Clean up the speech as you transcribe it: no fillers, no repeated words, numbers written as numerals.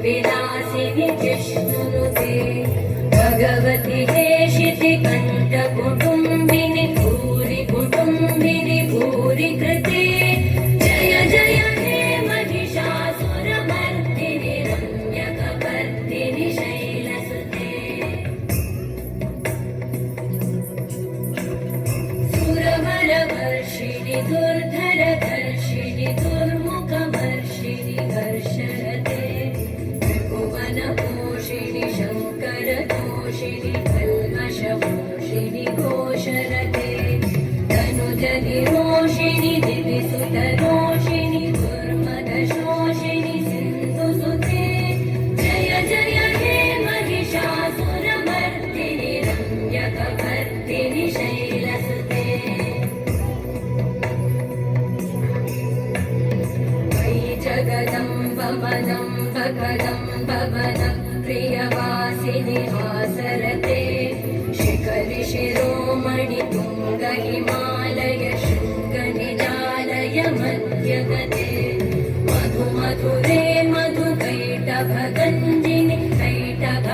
विलासिनि जिष्णुनुते भगवति हेशितिकण्ठकुटुम्बिनि भूरि कुटुम्बिनि भूरि कृते जय जय हे महिषासुरमर्दिनि रम्यकपर्दिनि शैलसुते सुरवरवर्षिणि दुर्धरधर्षिणि दुर्मुखमर्षिणि घर्षरते त्रिभुवनपोषिणि शङ्करतोषिणि कल्मषपोषिणि घोषरते तनुजनिरोषिणि दिविसुतरोषिणि दुर्मदशोषिणि सिन्धुसुते जय जय हे महिषासुरमर्दिनि रम्यकपर्दिनि शैलसुते जगदम्ब मदम्ब कदम्ब वनं प्रियवासिनि हासरते शिखरि शिरोमणि तुङ्ग हिमालय शृङ्ग निजालय मध्यगते मधु मधुरे मधु कैटभ गञ्जिनि कैटभ